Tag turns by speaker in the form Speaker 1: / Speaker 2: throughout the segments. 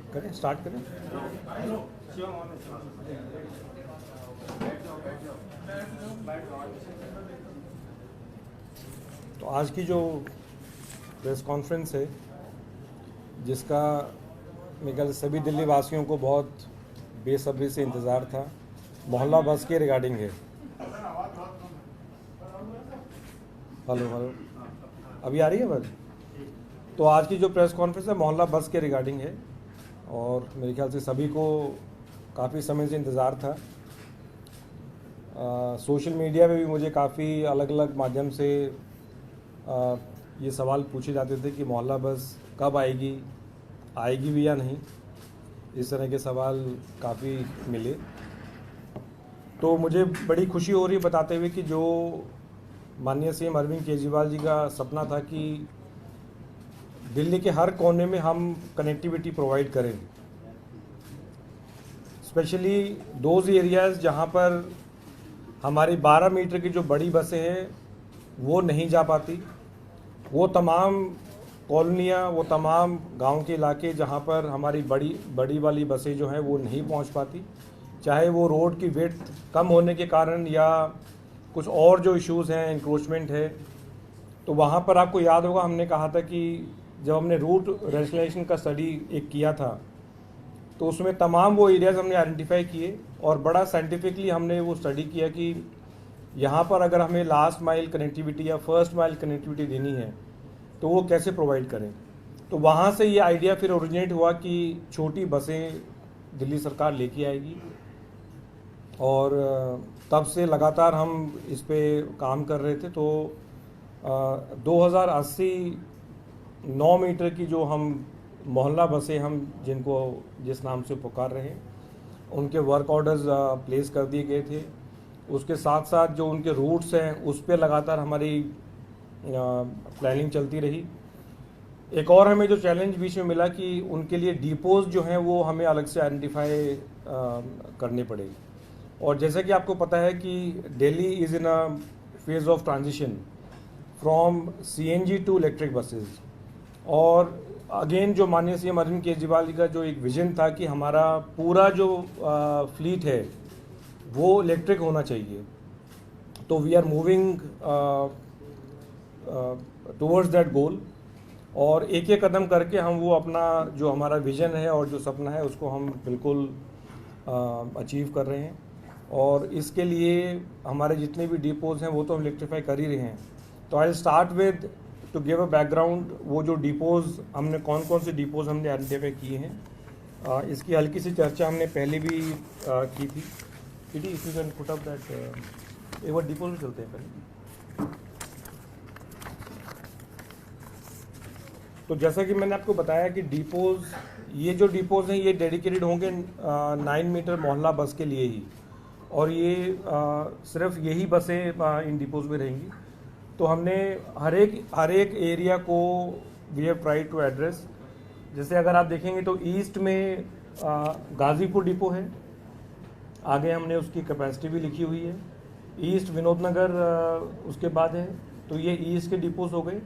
Speaker 1: करें, स्टार्ट करें। तो आज की जो प्रेस कॉन्फ्रेंस है, जिसका मेरे ख्याल से सभी दिल्ली वासियों को बहुत बेसब्री से इंतज़ार था, मोहल्ला बस के रिगार्डिंग है। हेलो हेलो, अभी आ रही है बात? तो आज की जो प्रेस कॉन्फ्रेंस है मोहल्ला बस के रिगार्डिंग है, और मेरे ख्याल से सभी को काफ़ी समय से इंतज़ार था। सोशल मीडिया पे भी मुझे काफ़ी अलग अलग माध्यम से ये सवाल पूछे जाते थे कि मोहल्ला बस कब आएगी, आएगी भी या नहीं। इस तरह के सवाल काफ़ी मिले। तो मुझे बड़ी खुशी हो रही है बताते हुए कि जो माननीय सीएम अरविंद केजरीवाल जी का सपना था कि दिल्ली के हर कोने में हम कनेक्टिविटी प्रोवाइड करें, स्पेशली दोज एरियाज़ जहाँ पर हमारी 12 मीटर की जो बड़ी बसें हैं वो नहीं जा पाती, वो तमाम कॉलोनियाँ, वो तमाम गांव के इलाके जहाँ पर हमारी बड़ी वाली बसें जो हैं वो नहीं पहुँच पाती, चाहे वो रोड की विड्थ कम होने के कारण या कुछ और जो इश्यूज़ हैं, इंक्रोचमेंट है। तो वहाँ पर आपको याद होगा हमने कहा था कि जब हमने रूट रैशनलाइजेशन का स्टडी एक किया था तो उसमें तमाम वो एरियाज़ हमने आइडेंटिफाई किए और बड़ा साइंटिफिकली हमने वो स्टडी किया कि यहाँ पर अगर हमें लास्ट माइल कनेक्टिविटी या फर्स्ट माइल कनेक्टिविटी देनी है तो वो कैसे प्रोवाइड करें। तो वहाँ से ये आइडिया फिर ओरिजिनेट हुआ कि छोटी बसें दिल्ली सरकार लेके आएगी, और तब से लगातार हम इस पे काम कर रहे थे। तो 2080 9 मीटर की जो हम मोहल्ला बसें हम जिस नाम से पुकार रहे हैं, उनके वर्क ऑर्डर्स प्लेस कर दिए गए थे। उसके साथ साथ जो उनके रूट्स हैं उस पर लगातार हमारी प्लानिंग चलती रही। एक और हमें जो चैलेंज बीच में मिला कि उनके लिए डिपोज जो हैं वो हमें अलग से आइडेंटिफाई करने पड़े। और जैसा कि आपको पता है कि Delhi is in a phase of transition from CNG to electric buses. और अगेन जो माननीय सीएम अरविंद केजरीवाल जी का जो एक विजन था कि हमारा पूरा जो फ्लीट है वो इलेक्ट्रिक होना चाहिए, तो we are moving towards that goal. और एक एक कदम करके हम वो अपना जो हमारा विजन है और जो सपना है उसको हम बिल्कुल अचीव कर रहे हैं। और इसके लिए हमारे जितने भी डिपोज हैं वो तो हम इलेक्ट्रीफाई कर ही रहे हैं। तो I start with two give a background, वो जो डिपोज हमने कौन कौन से डिपोज हमने आइडेंटिफाई किए हैं, इसकी हल्की सी चर्चा हमने पहले भी की थी। If you can put up that, एक बार डिपोज में चलते हैं पहले। तो जैसा कि मैंने आपको बताया कि डिपोज, ये जो डिपोज हैं ये डेडिकेटेड होंगे 9 मीटर मोहल्ला बस के लिए ही, और ये सिर्फ यही बसें इन डिपोज में रहेंगी। तो हमने हर एक एरिया को we have try to address. जैसे अगर आप देखेंगे तो ईस्ट में गाज़ीपुर डिपो है, आगे हमने उसकी कैपेसिटी भी लिखी हुई है। ईस्ट विनोद नगर उसके बाद है, तो ये ईस्ट के डिपोज हो गए।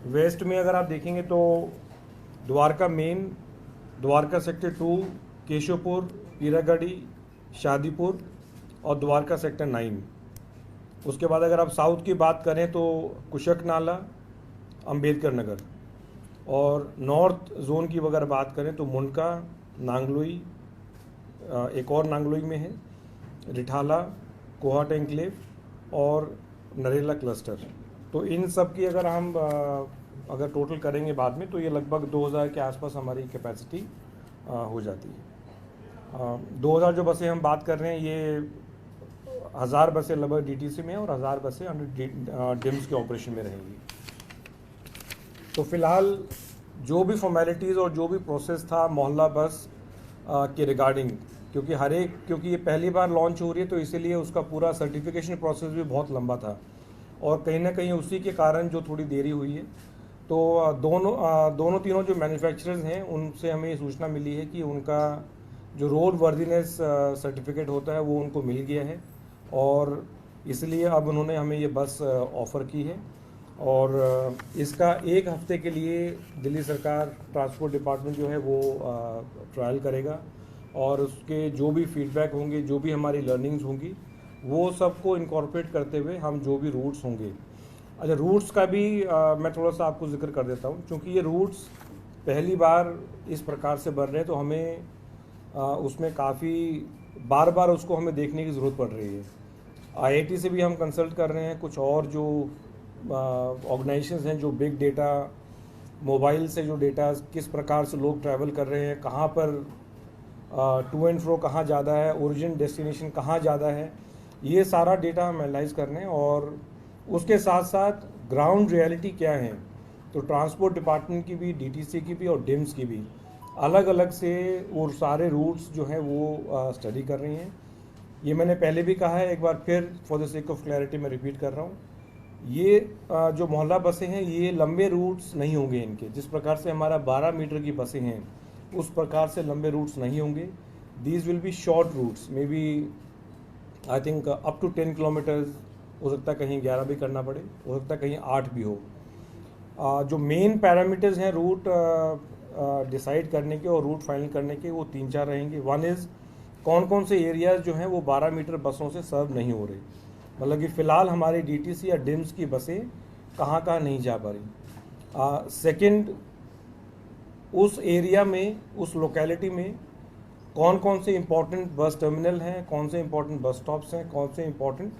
Speaker 1: वेस्ट में अगर आप देखेंगे तो द्वारका मेन, द्वारका सेक्टर 2, केशवपुर, पीरागढ़ी, शादीपुर और द्वारका सेक्टर 9। उसके बाद अगर आप साउथ की बात करें तो कुशक नाला, अंबेडकर नगर। और नॉर्थ जोन की अगर बात करें तो मुंडका, नांगलोई, एक और नांगलोई में है, रिठाला, कोहाट एनक्लेव और नरेला क्लस्टर। तो इन सब की अगर हम अगर टोटल करेंगे बाद में तो ये लगभग 2000 के आसपास हमारी कैपेसिटी हो जाती है। 2000 जो बसें हम बात कर रहे हैं ये 1000 बसें लगभग डीटीसी में और 1000 बसें अंडर डिम्स के ऑपरेशन में रहेंगी। तो फिलहाल जो भी फॉर्मेलिटीज़ और जो भी प्रोसेस था मोहल्ला बस के रिगार्डिंग, क्योंकि ये पहली बार लॉन्च हो रही है तो इसीलिए उसका पूरा सर्टिफिकेशन प्रोसेस भी बहुत लंबा था, और कहीं ना कहीं उसी के कारण जो थोड़ी देरी हुई है। तो दोनों तीनों जो मैन्युफैक्चरर्स हैं उनसे हमें ये सूचना मिली है कि उनका जो रोड वर्दीनेस सर्टिफिकेट होता है वो उनको मिल गया है, और इसलिए अब उन्होंने हमें ये बस ऑफ़र की है। और इसका एक हफ्ते के लिए दिल्ली सरकार ट्रांसपोर्ट डिपार्टमेंट जो है वो ट्रायल करेगा और उसके जो भी फीडबैक होंगे, जो भी हमारी लर्निंग्स होंगी, वो सबको इनकॉर्पोरेट करते हुए हम जो भी रूट्स होंगे। अच्छा, रूट्स का भी मैं थोड़ा सा आपको जिक्र कर देता हूँ, क्योंकि ये रूट्स पहली बार इस प्रकार से बन रहे हैं तो हमें उसमें काफ़ी बार बार उसको हमें देखने की ज़रूरत पड़ रही है। आईआईटी से भी हम कंसल्ट कर रहे हैं, कुछ और जो ऑर्गेनाइजेशंस हैं जो बिग डेटा, मोबाइल से जो डेटा किस प्रकार से लोग ट्रैवल कर रहे हैं, कहाँ पर टू एंड फ्रो कहाँ ज़्यादा है, ओरिजिन डेस्टिनेशन कहाँ ज़्यादा है, ये सारा डेटा हम एनालाइज कर रहे हैं। और उसके साथ साथ ग्राउंड रियलिटी क्या है, तो ट्रांसपोर्ट डिपार्टमेंट की भी, डीटीसी की भी और डिम्स की भी अलग अलग से और सारे रूट्स जो हैं वो स्टडी कर रही हैं। ये मैंने पहले भी कहा है, एक बार फिर for the sake of clarity मैं रिपीट कर रहा हूँ, ये जो मोहल्ला बसें हैं ये लंबे रूट्स नहीं होंगे इनके। जिस प्रकार से हमारा 12 मीटर की बसें हैं उस प्रकार से लंबे रूट्स नहीं होंगे। These will be short routes, may be I think up to 10 kilometres, हो सकता है कहीं 11 भी करना पड़े, हो सकता है कहीं 8 भी हो। जो मेन पैरामीटर्स हैं रूट डिसाइड करने के और रूट फाइनल करने के, वो 3-4 रहेंगे। वन इज़ कौन कौन से एरियाज जो हैं वो 12 मीटर बसों से सर्व नहीं हो रहे, मतलब कि फ़िलहाल हमारी डीटीसी या डिम्स की बसें कहाँ कहाँ नहीं जा पा रही। सेकंड, उस एरिया में, उस लोकेलिटी में कौन कौन से इम्पोर्टेंट बस टर्मिनल हैं, कौन से इम्पोर्टेंट बस स्टॉप्स हैं, कौन से इम्पोर्टेंट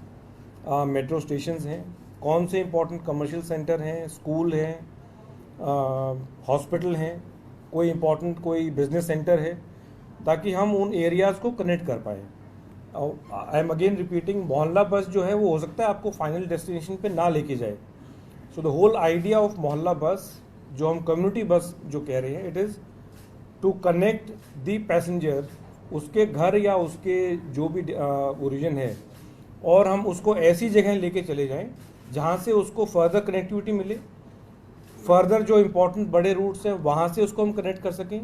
Speaker 1: मेट्रो स्टेशंस हैं, कौन से इम्पोर्टेंट कमर्शियल सेंटर हैं, स्कूल हैं, हॉस्पिटल हैं, कोई इम्पोर्टेंट कोई बिजनेस सेंटर है, ताकि हम उन एरियाज़ को कनेक्ट कर पाएँ। आई एम अगेन रिपीटिंग, मोहल्ला बस जो है वो हो सकता है आपको फाइनल डेस्टिनेशन पे ना लेके जाए। So the whole idea of Mohalla bus, जो हम कम्युनिटी बस जो कह रहे हैं, it is to connect the passenger उसके घर या उसके जो भी ओरिजिन है, और हम उसको ऐसी जगह लेके चले जाएं जहाँ से उसको फर्दर कनेक्टिविटी मिले, फर्दर जो इम्पोर्टेंट बड़े रूट्स हैं वहाँ से उसको हम कनेक्ट कर सकें,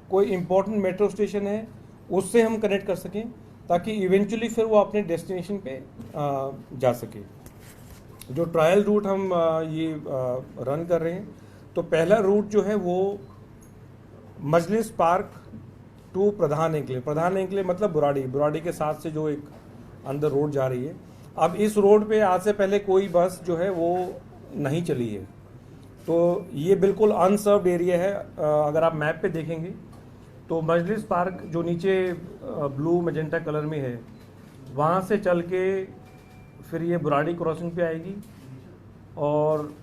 Speaker 1: कोई इम्पोर्टेंट मेट्रो स्टेशन है उससे हम कनेक्ट कर सकें, ताकि इवेंचुअली फिर वो अपने डेस्टिनेशन पे जा सके। जो ट्रायल रूट हम ये रन कर रहे हैं, तो पहला रूट जो है वो मजलिस पार्क टू प्रधान एंकले, प्रधान एंकले मतलब बुराड़ी के साथ से जो एक अंदर रोड जा रही है। अब इस रोड पे आज से पहले कोई बस जो है वो नहीं चली है, तो ये बिल्कुल अनसर्व्ड एरिया है। अगर आप मैप पे देखेंगे तो मजलिस पार्क जो नीचे ब्लू मैजेंटा कलर में है, वहाँ से चल के फिर ये बुराड़ी क्रॉसिंग पे आएगी और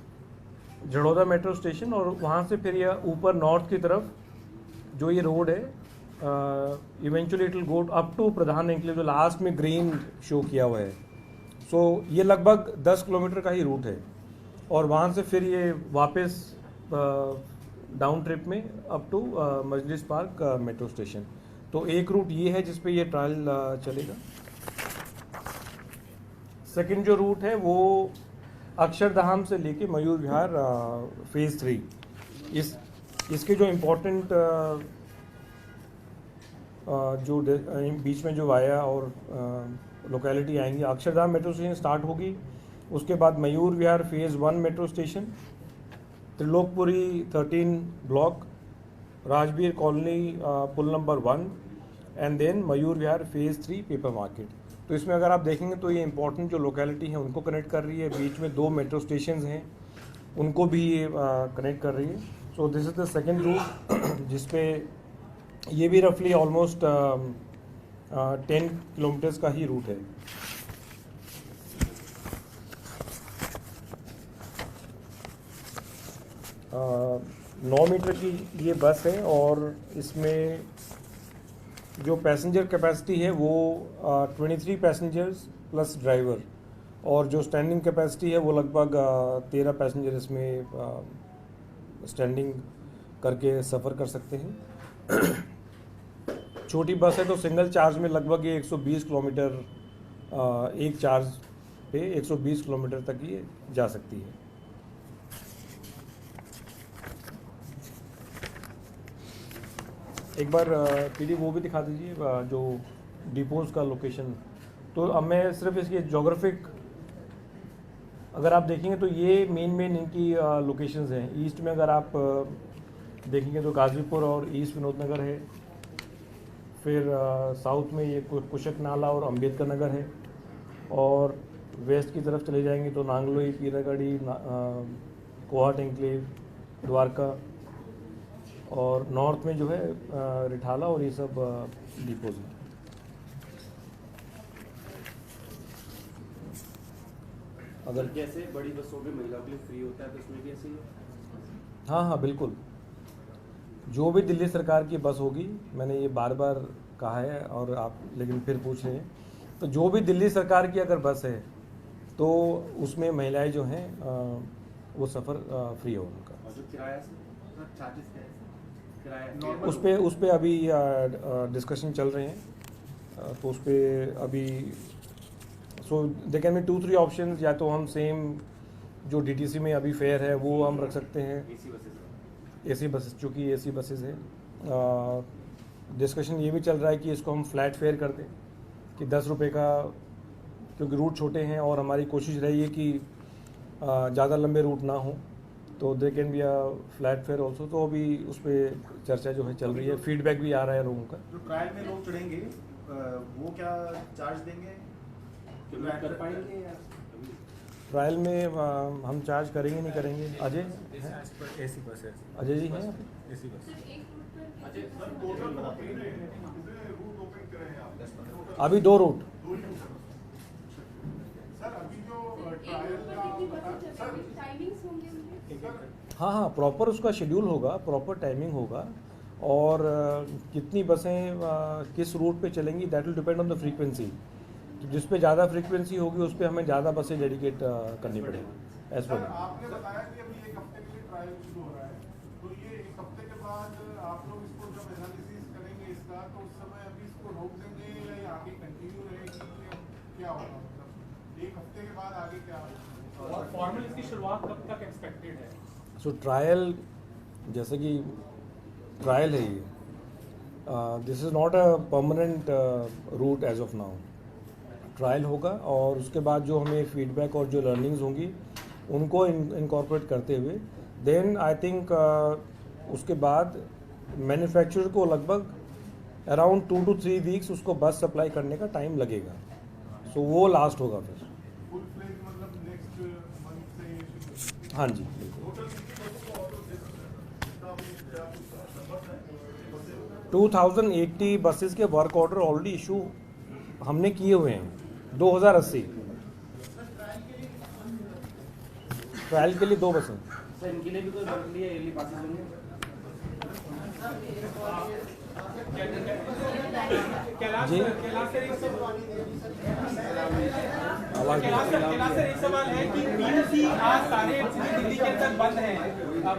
Speaker 1: झड़ौदा मेट्रो स्टेशन, और वहाँ से फिर ये ऊपर नॉर्थ की तरफ जो ये रोड है, eventually it will go up to Pradhan Enclave, जो लास्ट में ग्रीन शो किया हुआ है। सो ये लगभग 10 किलोमीटर का ही रूट है, और वहाँ से फिर ये वापस डाउन ट्रिप में up to Majlis Park metro station. तो एक रूट ये है जिस पे ये ट्रायल चलेगा। सेकंड जो रूट है वो अक्षरधाम से लेके मयूर विहार फेज़ 3, इसके जो इम्पोर्टेंट जो बीच में जो वाया और लोकेलिटी आएंगी, अक्षरधाम मेट्रो स्टेशन स्टार्ट होगी, उसके बाद Mayur Vihar phase 1 metro station, Trilokpuri 13 block, Rajbir colony पुल number 1, and then Mayur Vihar phase 3 paper market. तो इसमें अगर आप देखेंगे तो ये इंपॉर्टेंट जो लोकेलिटी है उनको कनेक्ट कर रही है, बीच में 2 मेट्रो स्टेशन हैं उनको भी ये कनेक्ट कर रही है। So this is the second route, जिसपे ये भी रफली ऑलमोस्ट 10 किलोमीटर्स का ही रूट है। 9 मीटर की ये बस है, और इसमें जो पैसेंजर कैपेसिटी है वो 23 पैसेंजर्स प्लस ड्राइवर, और जो स्टैंडिंग कैपेसिटी है वो लगभग 13 पैसेंजर इसमें स्टैंडिंग करके सफ़र कर सकते हैं। छोटी बस है तो सिंगल चार्ज में लगभग ये 120 किलोमीटर एक चार्ज पे 120 किलोमीटर तक ये जा सकती है। एक बार पीडी वो भी दिखा दीजिए जो डिपोज का लोकेशन। तो अब मैं सिर्फ इसकी जोग्राफिक अगर आप देखेंगे तो ये मेन इनकी लोकेशंस हैं। ईस्ट में अगर आप देखेंगे तो गाज़ीपुर और ईस्ट विनोद नगर है। फिर साउथ में ये कुशक नाला और अंबेडकर नगर है। और वेस्ट की तरफ चले जाएंगे तो नांगलोई, पीरागढ़ी, कोहाट एंक्लेव, द्वारका। और नॉर्थ में जो है रिठाला और ये सब डिपोज हैं।
Speaker 2: अगर जैसे बड़ी बसों में महिलाओं के लिए फ्री होता है तो इसमें भी ऐसे ही है?
Speaker 1: हाँ बिल्कुल। जो भी दिल्ली सरकार की बस होगी, मैंने ये बार बार कहा है और आप लेकिन फिर पूछ रहे हैं, तो जो भी दिल्ली सरकार की अगर बस है तो उसमें महिलाएं जो हैं वो सफ़र फ्री हो उनका।
Speaker 2: और जो किराया चार्जेस क्या है? किराया
Speaker 1: उस पे अभी डिस्कशन चल रहे हैं। तो उस पर अभी सो दे कैन बी 2-3 ऑप्शन। या तो हम सेम जो डीटीसी में अभी फेयर है वो हम रख सकते हैं। एसी बसेस, चूँकि एसी बसेस है। डिस्कशन ये भी चल रहा है कि इसको हम फ्लैट फेयर कर दें कि 10 रुपये का, क्योंकि रूट छोटे हैं और हमारी कोशिश रही है कि ज़्यादा लंबे रूट ना हो, तो they can be a flat fair also. तो अभी उस पर चर्चा जो है चल रही है, फीडबैक भी आ रहा है लोगों का।
Speaker 3: जो ट्रायल में लोग चढ़ेंगे वो क्या चार्ज देंगे?
Speaker 2: कर पाएंगे या
Speaker 1: ट्रायल में हम चार्ज करेंगे नहीं करेंगे? अजय
Speaker 4: एसी बस है।
Speaker 1: अजय जी हैं?
Speaker 4: AC bus.
Speaker 1: अभी 2 रूट।
Speaker 3: सर अभी जो ट्रायल
Speaker 1: हाँ प्रॉपर उसका शेड्यूल होगा, प्रॉपर टाइमिंग होगा। और कितनी बसें किस रूट पे चलेंगी that will depend on the frequency. जिस पे ज़्यादा फ्रीक्वेंसी होगी उस पे हमें ज़्यादा बसें डेडिकेट करनी पड़ेगी एज पर।
Speaker 3: आपने बताया कि अभी 1 हफ्ते के लिए ट्रायल शुरू हो रहा है, तो ये 1 हफ्ते के बाद आप लोग इसको जब एनालिसिस करेंगे इसका, तो उस समय अभी इसको रोक देंगे या ये आगे कंटिन्यू रहेगी, क्या होगा? मतलब 1 हफ्ते के बाद आगे क्या होगा?
Speaker 5: और फॉर्मल इसकी शुरुआत कब तक एक्सपेक्टेड है?
Speaker 1: सो ट्रायल, जैसे कि ट्रायल है ये, this is not a permanent route as of now. Trial होगा और उसके बाद जो हमें फीडबैक और जो लर्निंग्स होंगी उनको इनकॉर्पोरेट करते हुए देन आई थिंक उसके बाद मैन्युफैक्चरर को लगभग अराउंड 2 to 3 वीक्स उसको बस सप्लाई करने का टाइम लगेगा। सो वो लास्ट होगा फिर।
Speaker 3: फुल फ्लेज मतलब नेक्स्ट मंथ से?
Speaker 1: हाँ जी। 2080 बसेस के वर्क ऑर्डर ऑलरेडी इशू हमने किए हुए हैं। 2080 ट्रायल के लिए 2 बसें।
Speaker 2: सर इनके लिए भी कोई मंथली या ईयरली पासेस होंगे?
Speaker 1: जी
Speaker 5: कैलाश सर, एक सवाल है कि बीएमसी आज सारे दिल्ली के अंदर बंद हैं।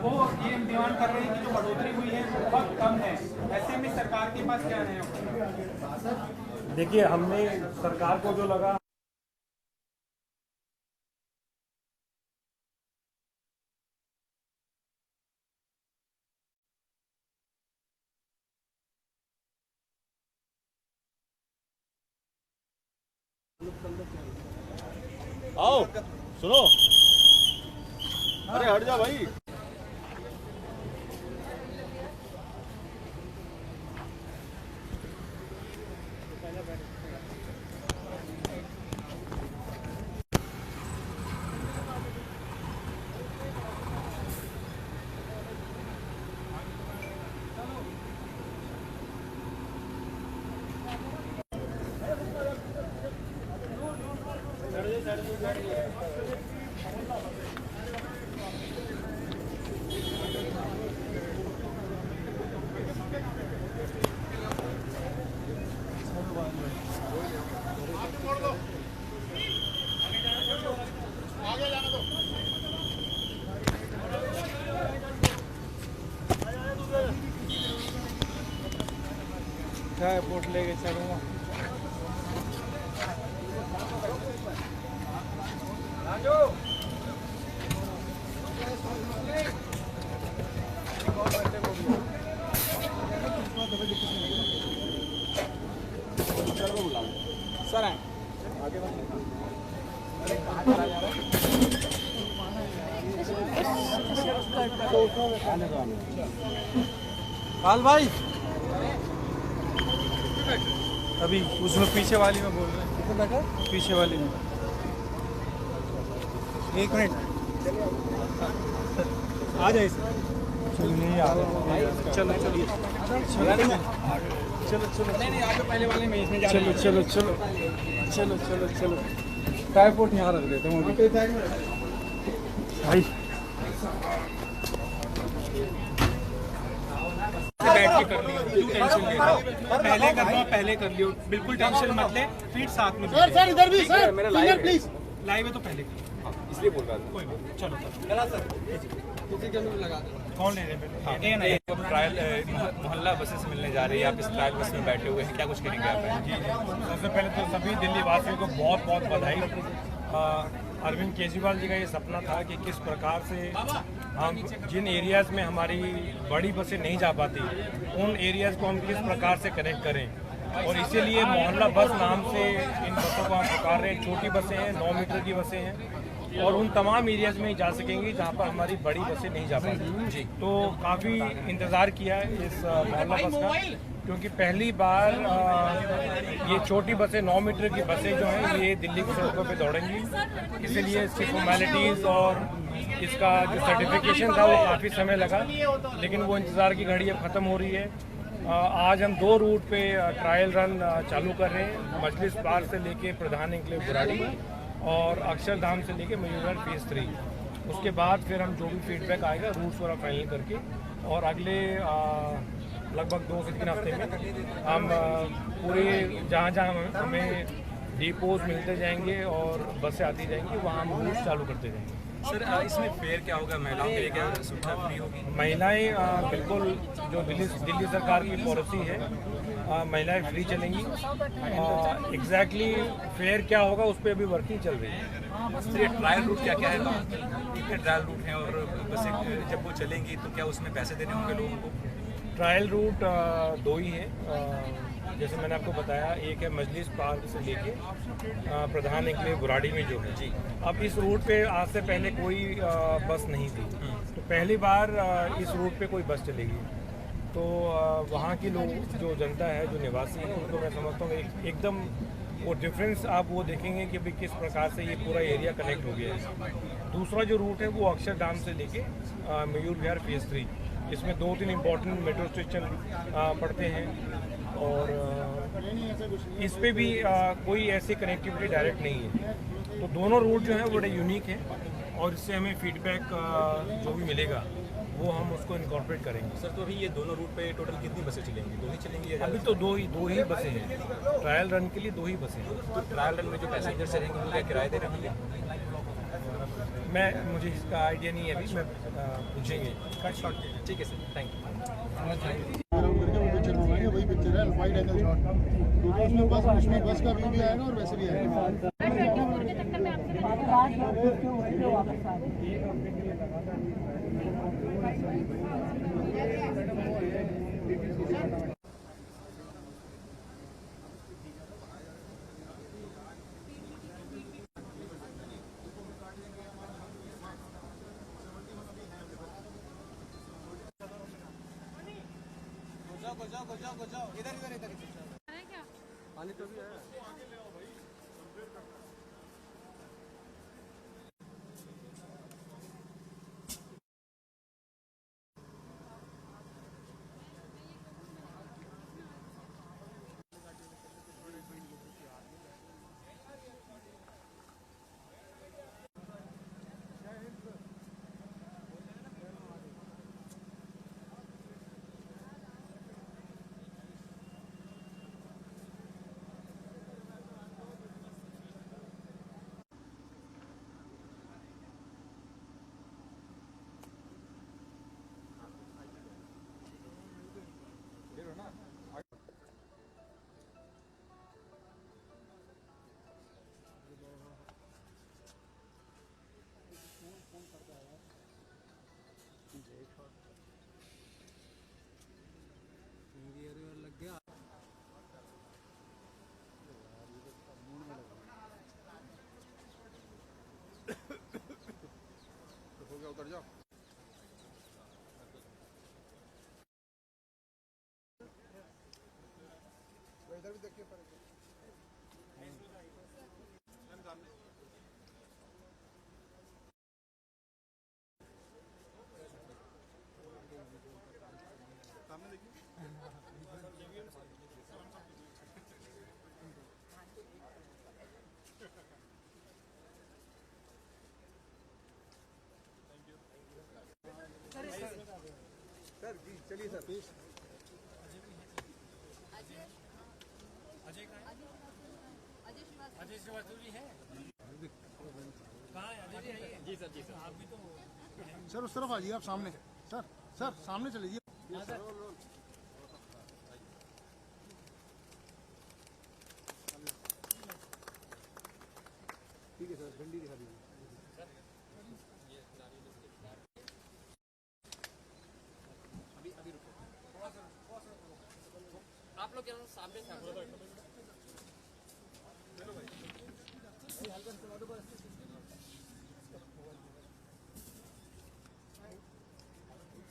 Speaker 5: वो ये डिमांड कर रहे हैं कि जो बढ़ोतरी हुई है वो बहुत कम है। ऐसे में सरकार के पास क्या है?
Speaker 1: देखिए, हमने सरकार को जो लगा
Speaker 4: आओ सुनो, अरे हट जा भाई।
Speaker 5: क्या एयरपोर्ट लेके चलूँगा? सर आगे लाल भाई अभी उसमें पीछे वाली में बोल रहे हैं, पीछे वाली में 1 मिनट आ जाए चलो नहीं आ रहा चलो चलिए चलो चलो नहीं आगे पहले वाले में इसमें चलो चलो चलो चलो चलो चलो ट्राइपॉड यहाँ रख देते हैं भाई बैठ के कर लियो क्यों टेंशन ले रहे हो पहले कर लो पहले कर लियो बिल्कुल टेंशन मत ले फीट साथ में
Speaker 3: सर इधर भी सर मेरा लाइव प्लीज
Speaker 5: लाइव है तो पहले
Speaker 4: इसलिए बोल रहा था।
Speaker 5: कोई बात चलो किसी के अंदर लगा दो कौन ले रहे हैं
Speaker 4: ये ट्रायल मोहल्ला बसें से मिलने जा रही है, आप इस ट्रायल बस में बैठे हुए हैं, क्या कुछ कहेंगे आप?
Speaker 1: जी सबसे पहले तो सभी दिल्ली वासियों को बहुत बहुत बधाई। अरविंद केजरीवाल जी का ये सपना था कि किस प्रकार से हम जिन एरियाज़ में हमारी बड़ी बसें नहीं जा पाती उन एरियाज़ को हम किस प्रकार से कनेक्ट करें, और इसीलिए मोहल्ला बस नाम से इन बसों को हम पुकार रहे हैं। छोटी बसें हैं, 9 मीटर की बसें हैं और उन तमाम एरियाज़ में ही जा सकेंगी जहाँ पर हमारी बड़ी बसें नहीं जा पाती। जी तो काफ़ी इंतज़ार किया है इस मोहल्ला बस का, क्योंकि पहली बार ये छोटी बसें 9 मीटर की बसें जो हैं ये दिल्ली की सड़कों पे दौड़ेंगी। इसीलिए इसकी फॉर्मेलिटीज़ और इसका जो सर्टिफिकेशन था वो काफ़ी समय लगा, लेकिन वो इंतज़ार की घड़ी अब ख़त्म हो रही है। आज हम 2 रूट पे ट्रायल रन चालू कर रहे हैं, मजलिस पार्क से लेके प्रधान एन्क्लेव बुराड़ी और अक्षरधाम से लेके मयूरगढ़ फेज़ 3। उसके बाद फिर हम जो भी फीडबैक आएगा रूट्स वगैरह फाइनल करके और अगले लगभग 2 से 3 हफ्ते में हम पूरे जहाँ जहाँ हमें डिपोज मिलते जाएंगे और बसें आती जाएंगी वहाँ हम रूट चालू करते जाएंगे।
Speaker 4: सर इसमें फेयर क्या होगा, महिलाओं के लिए क्या सुविधा फ्री होगी?
Speaker 1: महिलाएं बिल्कुल जो दिल्ली सरकार की पॉलिसी है, महिलाएं फ्री चलेंगी। एग्जैक्टली फेयर क्या होगा उस पर अभी वर्किंग चल रही है।
Speaker 4: सर ये ट्रायल रूट क्या क्या है, कितने ट्रायल रूट हैं और बसें जब वो चलेंगी तो क्या उसमें पैसे देने होंगे लोगों को?
Speaker 1: ट्रायल रूट 2 ही है, जैसे मैंने आपको बताया, एक है मजलिस पार्क से लेके प्रधान एन्क्लेव बुराड़ी में जो है। जी अब इस रूट पे आज से पहले कोई बस नहीं थी, तो पहली बार इस रूट पे कोई बस चलेगी। तो वहाँ की लोग जो जनता है, जो निवासी हैं, उनको मैं समझता हूँ एकदम वो डिफरेंस आप वो देखेंगे कि भाई किस प्रकार से ये पूरा एरिया कनेक्ट हो गया है। दूसरा जो रूट है वो अक्षरधाम से लेके मयूर विहार फेज़ 3, इसमें 2-3 इम्पोर्टेंट मेट्रो स्टेशन पड़ते हैं और इस पे भी कोई ऐसी कनेक्टिविटी डायरेक्ट नहीं है। तो दोनों रूट जो हैं बड़े यूनिक हैं और इससे हमें फीडबैक जो भी मिलेगा वो हम उसको इनकॉर्पोरेट करेंगे।
Speaker 4: सर तो अभी ये दोनों रूट पे टोटल कितनी बसें चलेंगी? 2 ही चलेंगी या
Speaker 1: अभी तो दो ही बसें हैं, ट्रायल रन के लिए 2 ही बसें हैं।
Speaker 4: तो ट्रायल रन में जो पैसेंजर रहेंगे उनका किराए दे रहे होंगे?
Speaker 1: मुझे इसका आइडिया नहीं है अभी, मैं पूछेंगे।
Speaker 4: ठीक है सर, थैंक यू।
Speaker 3: वही पिक्चर है वाइड एंगल शॉट, उसमें बस का व्यू भी आएगा और वैसे भी आएगा। जाओ इधर पानी तो भी है। देखिए पर सामने देखिए सर जी चलिए सर प्लीज
Speaker 6: अजय श्रीवास्तव जी है कहाँ है अजय जी? जी सर आप भी तो
Speaker 3: सर उस तरफ आ जाइए आप सामने सर सर सामने चले जाइए ठीक है सर डंडी दिखा दीजिए
Speaker 6: अभी रुको आप लोग क्या सामने से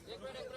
Speaker 6: एक मिनट